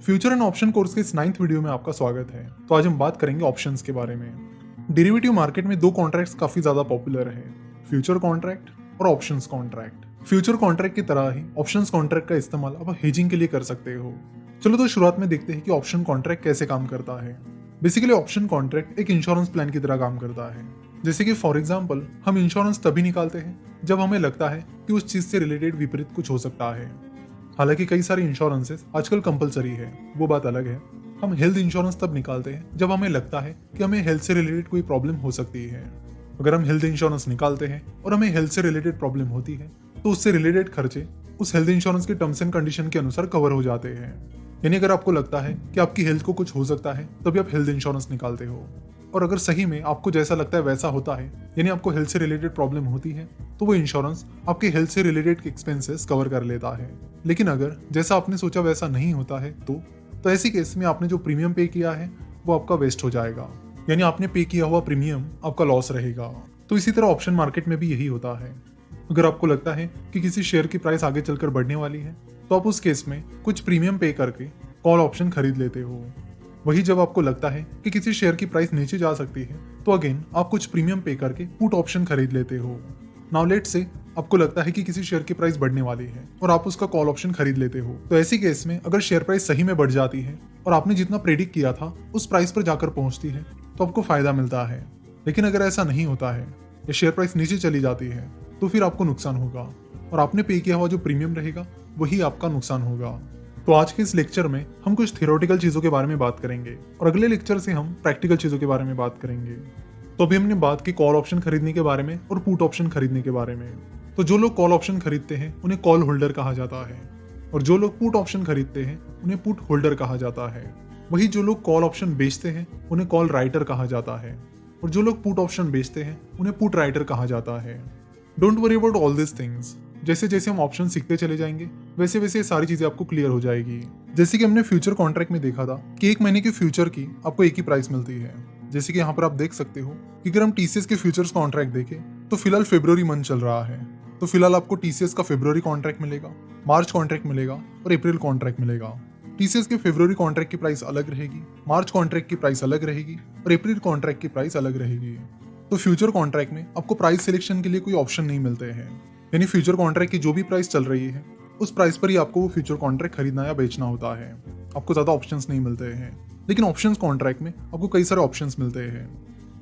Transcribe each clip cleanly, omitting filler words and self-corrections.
Future and option course के इस 9th video में आपका स्वागत है। तो आज हम बात करेंगे ऑप्शंस के बारे में। डेरिवेटिव मार्केट में दो कॉन्ट्रैक्ट्स काफी ज्यादा पॉपुलर है, फ्यूचर कॉन्ट्रैक्ट और ऑप्शंस कॉन्ट्रैक्ट। फ्यूचर कॉन्ट्रैक्ट की तरह ही ऑप्शंस कॉन्ट्रैक्ट का इस्तेमाल आप हेजिंग के लिए कर सकते हो। चलो तो शुरुआत में देखते हैं कि ऑप्शन कॉन्ट्रैक्ट कैसे काम करता है। बेसिकली ऑप्शन कॉन्ट्रैक्ट एक इंश्योरेंस प्लान की तरह काम करता है। जैसे कि फॉर एग्जाम्पल हम इंश्योरेंस तभी निकालते हैं जब हमें लगता है कि उस चीज से रिलेटेड विपरीत कुछ हो सकता है। हालांकि कई सारे इंश्योरेंसेस आजकल कंपलसरी है, वो बात अलग है। हम हेल्थ इंश्योरेंस तब निकालते हैं जब हमें लगता है कि हमें हेल्थ से रिलेटेड कोई प्रॉब्लम हो सकती है। अगर हम हेल्थ इंश्योरेंस निकालते हैं और हमें हेल्थ से रिलेटेड प्रॉब्लम होती है तो उससे रिलेटेड खर्चे उस हेल्थ इंश्योरेंस के टर्म्स एंड कंडीशन के अनुसार कवर हो जाते हैं। यानी अगर आपको लगता है कि आपकी हेल्थ को कुछ हो सकता है तभी आप हेल्थ इंश्योरेंस निकालते हो, और अगर सही में आपको जैसा लगता है वैसा होता है, यानी आपको हेल्थ से रिलेटेड प्रॉब्लम होती है, तो वो इंश्योरेंस आपके हेल्थ से रिलेटेड एक्सपेंसेस कवर कर लेता है। लेकिन अगर जैसा आपने सोचा वैसा नहीं होता है तो ऐसी केस में आपने जो प्रीमियम पे किया है वो आपका वेस्ट हो जाएगा, यानी आपने पे किया हुआ प्रीमियम आपका लॉस रहेगा। तो इसी तरह ऑप्शन मार्केट में भी यही होता है। अगर आपको लगता है कि किसी शेयर की प्राइस आगे चलकर बढ़ने वाली है तो आप उस केस में कुछ प्रीमियम पे करके कॉल ऑप्शन खरीद लेते हो। वही जब आपको लगता है कि किसी शेयर की प्राइस नीचे जा सकती है तो अगेन आप कुछ प्रीमियम पे करके पुट ऑप्शन खरीद लेते हो। नाउ लेट से आपको लगता है कि किसी शेयर की प्राइस बढ़ने वाली है और आप उसका कॉल ऑप्शन खरीद लेते हो। तो ऐसी केस में अगर शेयर प्राइस सही में बढ़ जाती है और आपने जितना प्रेडिक्ट किया था उस प्राइस पर जाकर पहुंचती है तो आपको फायदा मिलता है। लेकिन अगर ऐसा नहीं होता है या शेयर प्राइस नीचे चली जाती है तो फिर आपको नुकसान होगा और आपने पे किया हुआ जो प्रीमियम रहेगा वही आपका नुकसान होगा। तो आज के इस लेक्चर में हम कुछ थियोरेटिकल चीजों के बारे में बात करेंगे और अगले लेक्चर से हम प्रैक्टिकल चीजों के बारे में बात करेंगे। तो अभी हमने बात की कॉल ऑप्शन खरीदने के बारे में और पुट ऑप्शन खरीदने के बारे में। तो जो लोग कॉल ऑप्शन खरीदते हैं उन्हें कॉल होल्डर कहा जाता है, और जो लोग पुट ऑप्शन खरीदते हैं उन्हें पुट होल्डर कहा जाता है। वही जो लोग कॉल ऑप्शन बेचते हैं उन्हें कॉल राइटर कहा जाता है, और जो लोग पुट ऑप्शन बेचते हैं उन्हें पुट राइटर कहा जाता है। Don't worry about all this things. जैसे जैसे हम ऑप्शन सीखते चले जाएंगे वैसे वैसे सारी चीजें आपको क्लियर हो जाएगी। जैसे कि हमने फ्यूचर कॉन्ट्रैक्ट में देखा था कि एक महीने के फ्यूचर की आपको एक ही प्राइस मिलती है। जैसे कि यहाँ पर आप देख सकते हो कि अगर हम टीसीएस के फ्यूचर्स कॉन्ट्रैक्ट देखें तो फिलहाल फरवरी मंथ चल रहा है, तो फिलहाल आपको टीसीएस का फरवरी कॉन्ट्रैक्ट मिलेगा, मार्च कॉन्ट्रैक्ट मिलेगा और अप्रैल कॉन्ट्रैक्ट मिलेगा। टीसीएस के फरवरी कॉन्ट्रैक्ट की प्राइस अलग रहेगी, मार्च कॉन्ट्रैक्ट की प्राइस अलग रहेगी और अप्रैल कॉन्ट्रैक्ट की प्राइस अलग रहेगी। तो फ्यूचर कॉन्ट्रैक्ट में आपको प्राइस सिलेक्शन के लिए कोई ऑप्शन नहीं मिलते हैं, यानी फ्यूचर कॉन्ट्रैक्ट की जो भी प्राइस चल रही है उस प्राइस पर ही आपको वो फ्यूचर कॉन्ट्रैक्ट खरीदना या बेचना होता है। आपको ज्यादा ऑप्शंस नहीं मिलते हैं। लेकिन ऑप्शंस कॉन्ट्रैक्ट में आपको कई सारे ऑप्शंस मिलते हैं।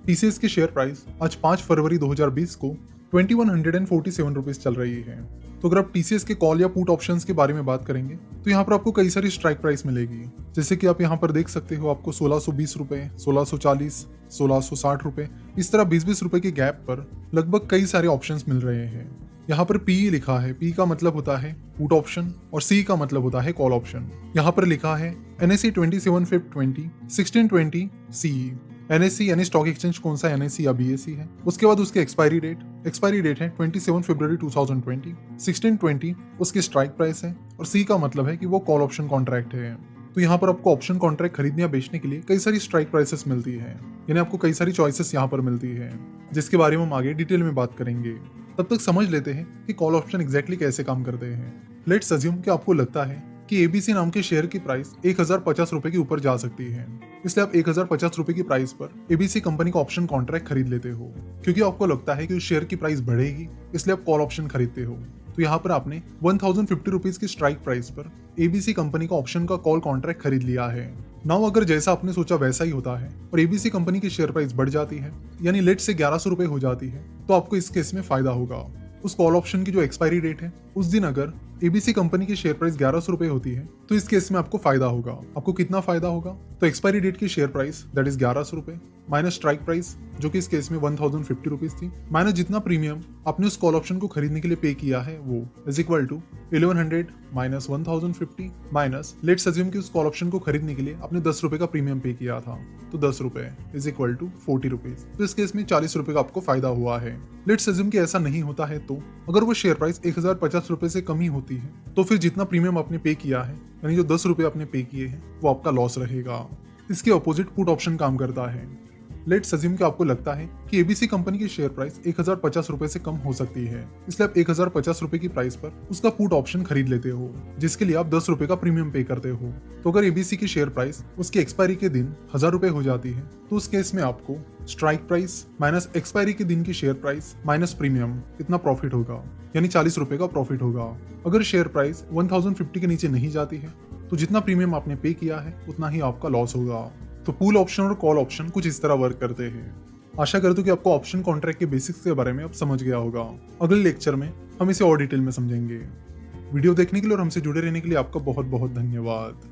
टीसीएस की शेयर प्राइस आज 5 फरवरी 2020 को 2147 रुपीज चल रही है। तो अगर आप टीसीएस के कॉल या पुट ऑप्शंस के बारे में बात करेंगे तो यहाँ पर आपको कई सारी स्ट्राइक प्राइस मिलेगी। जैसे कि आप यहाँ पर देख सकते हो आपको 1620 रुपए, 1640, 1660 रुपए, इस तरह 20-20 रुपए के गैप पर लगभग कई सारे ऑप्शंस मिल रहे हैं। यहाँ पर पी लिखा है, पी का मतलब होता है पुट ऑप्शन और सी का मतलब होता है कॉल ऑप्शन। यहाँ पर लिखा है एनएससी 27 Feb 20 1620 CE। एनएससी यानी स्टॉक एक्सचेंज कौन सा एनएससी या बीएससी है, उसके बाद उसके एक्सपायरी डेट है 27 फरवरी 2020, 1620 उसकी स्ट्राइक प्राइस है और सी का मतलब है कि वो कॉल ऑप्शन कॉन्ट्रैक्ट है। तो यहाँ पर आपको ऑप्शन कॉन्ट्रैक्ट खरीदने या बेचने के लिए कई सारी स्ट्राइक प्राइसेस मिलती है, यानी आपको कई सारी चॉइसेस यहाँ पर मिलती है, जिसके बारे में हम आगे डिटेल में बात करेंगे। तब तक समझ लेते हैं कि कॉल ऑप्शन एग्जैक्टली कैसे काम करते हैं। लेट्स अज्यूम कि आपको लगता है कि एबीसी नाम के शेयर की प्राइस 1050 रुपए के ऊपर जा सकती है, इसलिए आप 1050 रुपए की प्राइस पर एबीसी कंपनी का ऑप्शन कॉन्ट्रैक्ट खरीद लेते हो। क्योंकि आपको लगता है कि उस शेयर की प्राइस बढ़ेगी इसलिए आप कॉल ऑप्शन खरीदते हो। तो यहाँ पर आपने 1050 रुपीज की स्ट्राइक प्राइस पर एबीसी कंपनी का ऑप्शन का कॉल कॉन्ट्रैक्ट खरीद लिया है। नाउ अगर जैसा आपने सोचा वैसा ही होता है और एबीसी कंपनी की शेयर प्राइस बढ़ जाती है, यानी लेट से 1100 रुपए हो जाती है, तो आपको इस केस में फायदा होगा। उस कॉल ऑप्शन की जो एक्सपायरी डेट है उस दिन अगर एबीसी कंपनी की शेयर प्राइस 1100 रुपए होती है तो इस केस में आपको फायदा होगा। आपको कितना फायदा होगा, तो एक्सपायरी डेट की शेयर प्राइस दैट इज 1100 रुपए माइनस स्ट्राइक प्राइस जो कि इस केस में 1050 रुपीज थी, माइनस जितना प्रीमियम आपने उस कॉल ऑप्शन को खरीदने के लिए पे किया है वो is equal to 1100 minus 1050 minus let's assume कि उस कॉल ऑप्शन को खरीदने के लिए आपने 10 रुपए का प्रीमियम पे किया था, तो 10 रुपए इज इक्वल टू 40 रुपीज। तो इस केस में 40 रुपए का आपको फायदा हुआ है। लेट्स अज्यूम कि ऐसा नहीं होता है, तो अगर वो शेयर प्राइस 1050 रुपए से कम ही होती है तो फिर जितना प्रीमियम आपने पे किया है, यानी जो 10 रुपए आपने पे किए हैं, वो आपका लॉस रहेगा। इसके अपोजिट पुट ऑप्शन काम करता है। लेट्स अज्यूम कि आपको लगता है कि एबीसी कंपनी की शेयर प्राइस 1050 रुपए से कम हो सकती है, इसलिए आप 1050 रुपए की प्राइस पर उसका पुट ऑप्शन खरीद लेते हो, जिसके लिए आप 10 रुपए का प्रीमियम पे करते हो। तो अगर एबीसी की शेयर प्राइस उसकी एक्सपायरी के दिन 1000 रुपए हो जाती है, तो उस केस में आपको स्ट्राइक प्राइस माइनस एक्सपायरी के दिन की शेयर प्राइस माइनस प्रीमियम कितना प्रॉफिट होगा, यानी 40 रुपए का प्रॉफिट होगा। अगर शेयर प्राइस 1050 के नीचे नहीं जाती है, तो जितना प्रीमियम आपने पे किया है उतना ही आपका लॉस होगा। तो पुल ऑप्शन और कॉल ऑप्शन कुछ इस तरह वर्क करते हैं। आशा करता हूं कि आपको ऑप्शन कॉन्ट्रैक्ट के बेसिक्स के बारे में अब समझ गया होगा। अगले लेक्चर में हम इसे और डिटेल में समझेंगे। वीडियो देखने के लिए और हमसे जुड़े रहने के लिए आपका बहुत बहुत धन्यवाद।